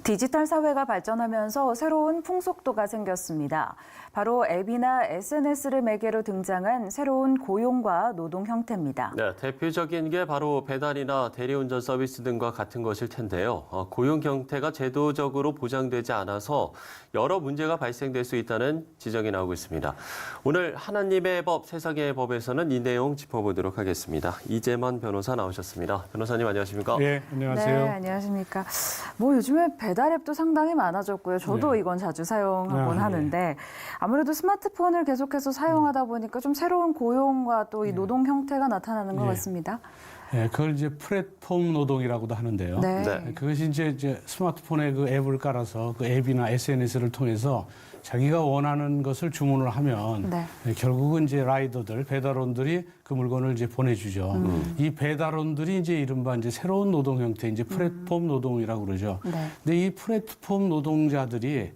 디지털 사회가 발전하면서 새로운 풍속도가 생겼습니다. 바로 앱이나 SNS를 매개로 등장한 새로운 고용과 노동 형태입니다. 네, 대표적인 게 바로 배달이나 대리운전 서비스 등과 같은 것일 텐데요. 고용 형태가 제도적으로 보장되지 않아서 여러 문제가 발생될 수 있다는 지적이 나오고 있습니다. 오늘 하나님의 법, 세상의 법에서는 이 내용 짚어보도록 하겠습니다. 이재만 변호사 나오셨습니다. 변호사님 안녕하십니까? 네, 안녕하세요. 네, 안녕하십니까. 요즘에 배달 앱도 상당히 많아졌고요. 저도 네. 이건 자주 사용하곤 네. 하는데 아무래도 스마트폰을 계속해서 사용하다 보니까 좀 새로운 고용과 또 이 노동 형태가 나타나는 것 네. 같습니다. 네, 그걸 이제 플랫폼 노동이라고도 하는데요. 네. 네. 그것이 이제 스마트폰에 그 앱을 깔아서 그 앱이나 SNS를 통해서 자기가 원하는 것을 주문을 하면 네. 결국은 이제 라이더들, 배달원들이 그 물건을 이제 보내주죠. 이 배달원들이 이제 이른바 이제 새로운 노동 형태, 이제 플랫폼 노동이라고 그러죠. 네. 근데 이 플랫폼 노동자들이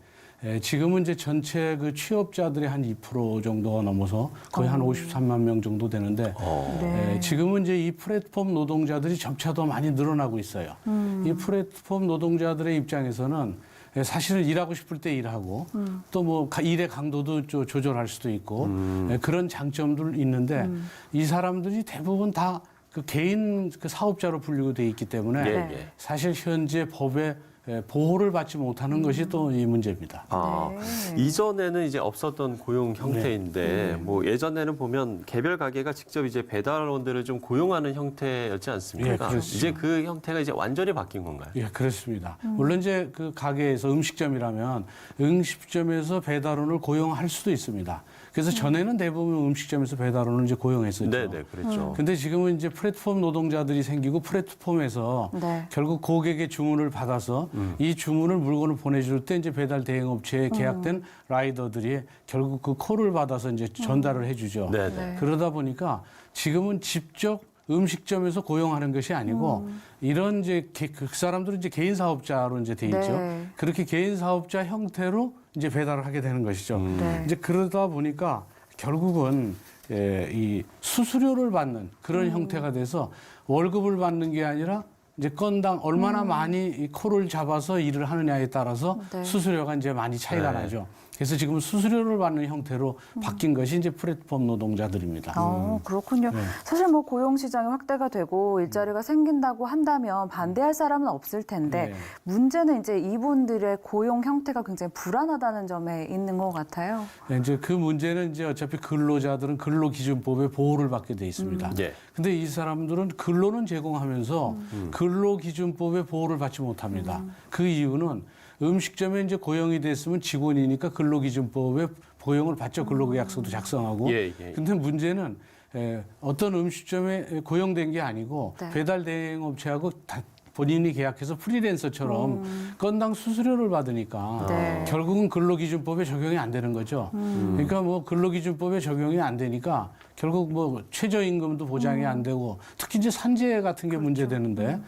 지금은 이제 전체 그 취업자들의 한 2% 정도가 넘어서 거의 한 53만 명 정도 되는데 네. 지금은 이제 이 플랫폼 노동자들이 점차 더 많이 늘어나고 있어요. 이 플랫폼 노동자들의 입장에서는 사실은 일하고 싶을 때 일하고 또 뭐 일의 강도도 조절할 수도 있고 그런 장점들 있는데 이 사람들이 대부분 다 그 개인 그 사업자로 분류가 돼 있기 때문에 예. 사실 현재 법에 보호를 받지 못하는 것이 또 이 문제입니다. 네. 이전에는 이제 없었던 고용 형태인데 뭐 예전에는 보면 개별 가게가 직접 이제 배달원들을 좀 고용하는 형태였지 않습니까? 예, 그렇죠. 이제 그 형태가 이제 완전히 바뀐 건가요? 예, 그렇습니다. 물론 이제 그 가게에서 음식점이라면 음식점에서 배달원을 고용할 수도 있습니다. 그래서 전에는 대부분 음식점에서 배달원을 이제 고용했었죠. 네, 그렇죠. 근데 지금은 이제 플랫폼 노동자들이 생기고 플랫폼에서 네. 결국 고객의 주문을 받아서 이 주문을 물건을 보내줄 때 이제 배달 대행업체에 계약된 라이더들이 결국 그 콜을 받아서 이제 전달을 해주죠. 네. 그러다 보니까 지금은 직접 음식점에서 고용하는 것이 아니고 이런 이제 그 사람들은 이제 개인 사업자로 이제 돼 있죠. 네. 그렇게 개인 사업자 형태로 이제 배달을 하게 되는 것이죠. 네. 이제 그러다 보니까 결국은 이 수수료를 받는 그런 형태가 돼서 월급을 받는 게 아니라 이제 건당 얼마나 많이 이 콜을 잡아서 일을 하느냐에 따라서 네. 수수료가 이제 많이 차이가 네. 나죠. 그래서 지금 수수료를 받는 형태로 바뀐 것이 이제 플랫폼 노동자들입니다. 그렇군요. 네. 사실 고용 시장이 확대가 되고 일자리가 생긴다고 한다면 반대할 사람은 없을 텐데 네. 문제는 이제 이분들의 고용 형태가 굉장히 불안하다는 점에 있는 것 같아요. 네, 이제 그 문제는 이제 어차피 근로자들은 근로기준법에 보호를 받게 돼 있습니다. 예. 근데 이 사람들은 근로는 제공하면서 근로기준법에 보호를 받지 못합니다. 그 이유는 음식점에 이제 고용이 됐으면 직원이니까 근로기준법에 고용을 받죠. 근로계약서도 작성하고. 예. 근데 문제는 어떤 음식점에 고용된 게 아니고 네. 배달 대행업체하고 다 본인이 계약해서 프리랜서처럼 건당 수수료를 받으니까 네. 결국은 근로기준법에 적용이 안 되는 거죠. 그러니까 뭐 근로기준법에 적용이 안 되니까 결국 뭐 최저임금도 보장이 안 되고 특히 이제 산재 같은 게 문제되는데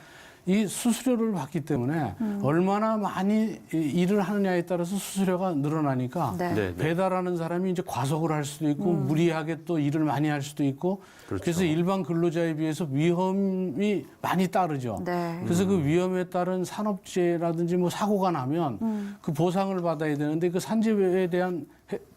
이 수수료를 받기 때문에 얼마나 많이 일을 하느냐에 따라서 수수료가 늘어나니까 네. 배달하는 사람이 이제 과속을 할 수도 있고 무리하게 또 일을 많이 할 수도 있고 그렇죠. 그래서 일반 근로자에 비해서 위험이 많이 따르죠. 네. 그래서 그 위험에 따른 산업재해라든지 뭐 사고가 나면 그 보상을 받아야 되는데 그 산재에 대한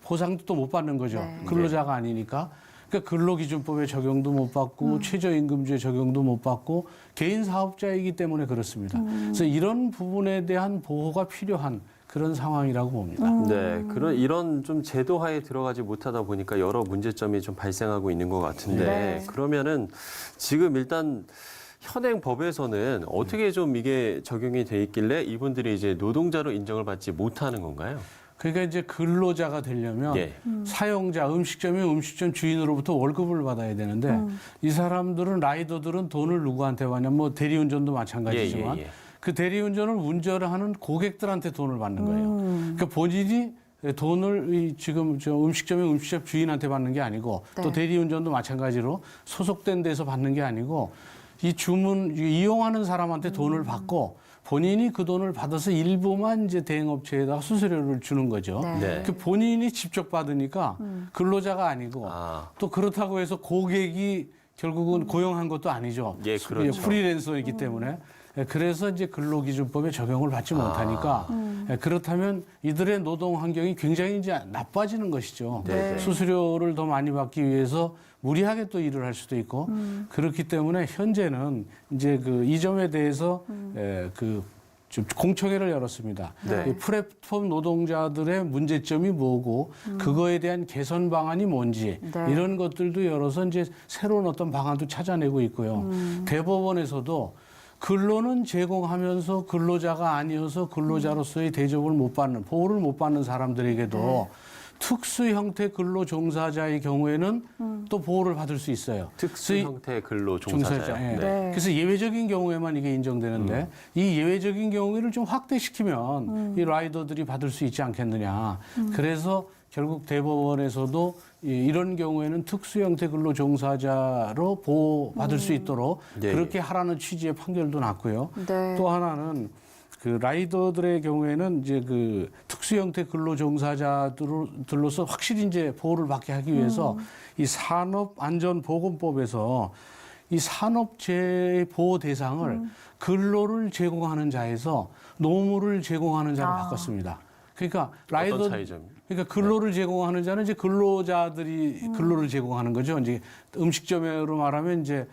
보상도 또 못 받는 거죠. 네. 근로자가 아니니까. 그러니까 근로기준법에 적용도 못 받고 최저임금제 적용도 못 받고 개인 사업자이기 때문에 그렇습니다. 그래서 이런 부분에 대한 보호가 필요한 그런 상황이라고 봅니다. 네, 이런 좀 제도화에 들어가지 못하다 보니까 여러 문제점이 좀 발생하고 있는 것 같은데 네. 그러면은 지금 일단 현행 법에서는 어떻게 좀 이게 적용이 돼 있길래 이분들이 이제 노동자로 인정을 받지 못하는 건가요? 그러니까 이제 근로자가 되려면 예. 사용자, 음식점이면 음식점 주인으로부터 월급을 받아야 되는데 이 사람들은 라이더들은 돈을 누구한테 받냐? 뭐 대리운전도 마찬가지지만 예. 그 대리운전을 운전을 하는 고객들한테 돈을 받는 거예요. 그러니까 본인이 돈을 지금 저 음식점의 음식점 주인한테 받는 게 아니고 네. 또 대리운전도 마찬가지로 소속된 데서 받는 게 아니고 이 이용하는 사람한테 돈을 받고 본인이 그 돈을 받아서 일부만 이제 대행업체에다가 수수료를 주는 거죠. 네. 그 본인이 직접 받으니까 근로자가 아니고 또 그렇다고 해서 고객이 결국은 고용한 것도 아니죠. 예, 그렇죠. 프리랜서이기 때문에. 그래서 이제 근로기준법에 적용을 받지 못하니까 그렇다면 이들의 노동 환경이 굉장히 이제 나빠지는 것이죠. 네. 수수료를 더 많이 받기 위해서 무리하게 또 일을 할 수도 있고 그렇기 때문에 현재는 이제 그 이 점에 대해서 좀 공청회를 열었습니다. 네. 이 플랫폼 노동자들의 문제점이 뭐고 그거에 대한 개선 방안이 뭔지 네. 이런 것들도 열어서 이제 새로운 어떤 방안도 찾아내고 있고요. 대법원에서도 근로는 제공하면서 근로자가 아니어서 근로자로서의 대접을 못 받는 보호를 못 받는 사람들에게도 특수 형태 근로 종사자의 경우에는 또 보호를 받을 수 있어요. 특수 형태 근로 종사자요. 예. 네. 그래서 예외적인 경우에만 이게 인정되는데 이 예외적인 경우를 좀 확대시키면 이 라이더들이 받을 수 있지 않겠느냐. 그래서 결국 대법원에서도 이런 경우에는 특수 형태 근로 종사자로 보호받을 수 있도록 네. 그렇게 하라는 취지의 판결도 났고요. 네. 또 하나는 그 라이더들의 경우에는 이제 그 특수 형태 근로 종사자들로서 확실히 이제 보호를 받게 하기 위해서 이 산업안전보건법에서 이 산업재해 보호 대상을 근로를 제공하는 자에서 노무를 제공하는 자로 바꿨습니다. 그러니까 라이더 어떤 차이점이요? 그러니까 근로를 제공하는 자는 이제 근로자들이 근로를 제공하는 거죠. 이제 음식점으로 말하면 이제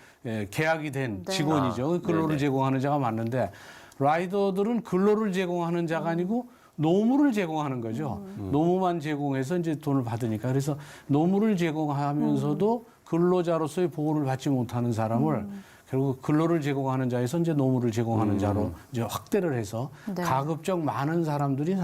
계약이 된 직원이죠. 근로를 네네. 제공하는 자가 맞는데 라이더들은 근로를 제공하는 자가 아니고 노무를 제공하는 거죠. 노무만 제공해서 이제 돈을 받으니까. 그래서 노무를 제공하면서도 근로자로서의 보호를 받지 못하는 사람을 결국 근로를 제공하는 자에서 이제 노무를 제공하는 자로 이제 확대를 해서 네. 가급적 많은 사람들이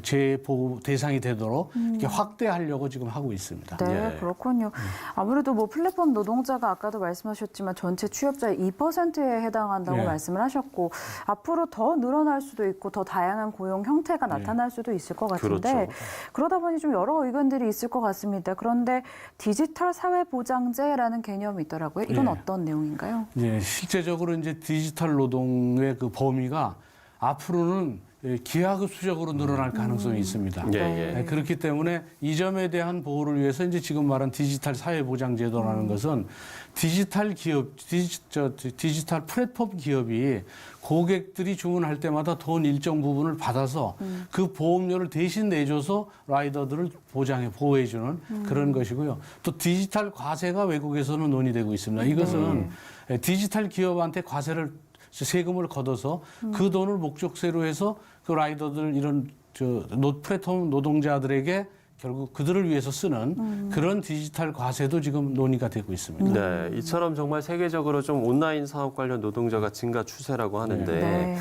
재보호 대상이 되도록 이렇게 확대하려고 지금 하고 있습니다. 네, 예. 그렇군요. 아무래도 뭐 플랫폼 노동자가 아까도 말씀하셨지만 전체 취업자의 2%에 해당한다고 네. 말씀을 하셨고 앞으로 더 늘어날 수도 있고 더 다양한 고용 형태가 나타날 수도 있을 것 같은데 그렇죠. 그러다 보니 좀 여러 의견들이 있을 것 같습니다. 그런데 디지털 사회보장제라는 개념이 있더라고요. 이건 네. 어떤 내용인가요? 예, 실제적으로 이제 디지털 노동의 그 범위가 앞으로는 기하급수적으로 늘어날 가능성이 있습니다. 예, 네. 예. 그렇기 때문에 이 점에 대한 보호를 위해서 이제 지금 말한 디지털 사회보장제도라는 것은 디지털 기업, 디지털 플랫폼 기업이 고객들이 주문할 때마다 돈 일정 부분을 받아서 그 보험료를 대신 내줘서 라이더들을 보호해주는 그런 것이고요. 또 디지털 과세가 외국에서는 논의되고 있습니다. 이것은 디지털 기업한테 과세를 세금을 걷어서 그 돈을 목적세로 해서 그 라이더들 이런 플랫폼 노동자들에게 결국 그들을 위해서 쓰는 그런 디지털 과세도 지금 논의가 되고 있습니다. 네, 이처럼 정말 세계적으로 좀 온라인 사업 관련 노동자가 증가 추세라고 하는데 네.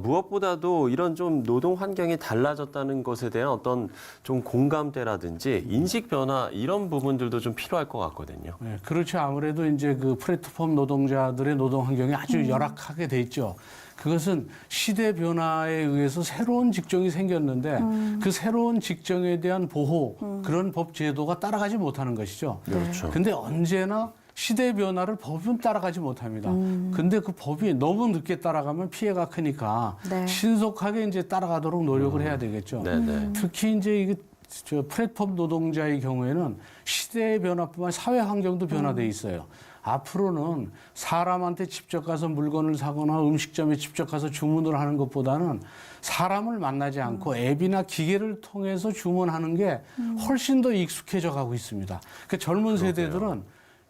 무엇보다도 이런 좀 노동 환경이 달라졌다는 것에 대한 어떤 좀 공감대라든지 인식 변화 이런 부분들도 좀 필요할 것 같거든요. 네, 그렇죠. 아무래도 이제 그 플랫폼 노동자들의 노동 환경이 아주 열악하게 돼 있죠. 그것은 시대 변화에 의해서 새로운 직종이 생겼는데 그 새로운 직종에 대한 보호 그런 법 제도가 따라가지 못하는 것이죠. 그렇죠. 근데 언제나 시대 변화를 법은 따라가지 못합니다. 근데 그 법이 너무 늦게 따라가면 피해가 크니까 네. 신속하게 이제 따라가도록 노력을 해야 되겠죠. 네네. 특히 이제 이게 플랫폼 노동자의 경우에는 시대의 변화뿐만 사회 환경도 변화돼 있어요. 앞으로는 사람한테 직접 가서 물건을 사거나 음식점에 직접 가서 주문을 하는 것보다는 사람을 만나지 않고 앱이나 기계를 통해서 주문하는 게 훨씬 더 익숙해져 가고 있습니다. 그러니까 젊은 세대들은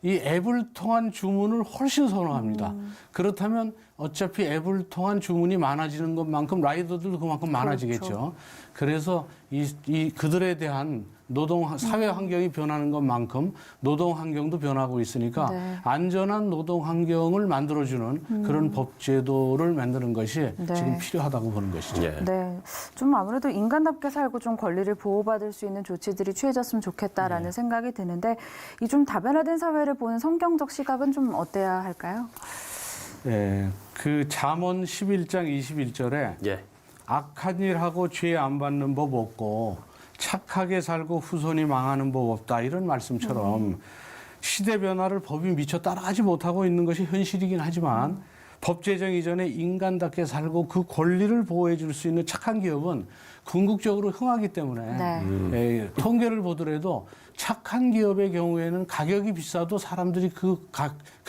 이 앱을 통한 주문을 훨씬 선호합니다. 그렇다면 어차피 앱을 통한 주문이 많아지는 것만큼 라이더들도 그만큼 많아지겠죠. 그래서 이 그들에 대한 노동 사회 환경이 변하는 것만큼 노동 환경도 변하고 있으니까 네. 안전한 노동 환경을 만들어주는 그런 법 제도를 만드는 것이 네. 지금 필요하다고 보는 것이죠. 예. 네, 좀 아무래도 인간답게 살고 좀 권리를 보호받을 수 있는 조치들이 취해졌으면 좋겠다라는 생각이 드는데 이 좀 다변화된 사회를 보는 성경적 시각은 좀 어때야 할까요? 예, 그 잠언 11장 21절에 예. 악한 일 하고 죄 안 받는 법 없고 착하게 살고 후손이 망하는 법 없다 이런 말씀처럼 시대 변화를 법이 미처 따라가지 못하고 있는 것이 현실이긴 하지만 법 제정 이전에 인간답게 살고 그 권리를 보호해 줄 수 있는 착한 기업은 궁극적으로 흥하기 때문에 네. 통계를 보더라도 착한 기업의 경우에는 가격이 비싸도 사람들이 그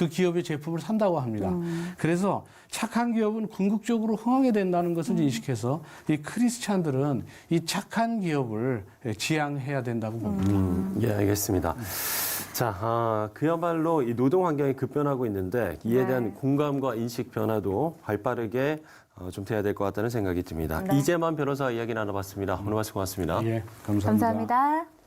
기업의 제품을 산다고 합니다. 그래서 착한 기업은 궁극적으로 흥하게 된다는 것을 인식해서 이 크리스찬들은 이 착한 기업을 지향해야 된다고 봅니다. 예, 알겠습니다. 자, 그야말로 이 노동 환경이 급변하고 있는데 이에 대한 네. 공감과 인식 변화도 발빠르게 좀 돼야 될 것 같다는 생각이 듭니다. 네. 이재만 변호사 이야기 나눠봤습니다. 오늘 말씀 고맙습니다. 예, 감사합니다. 감사합니다.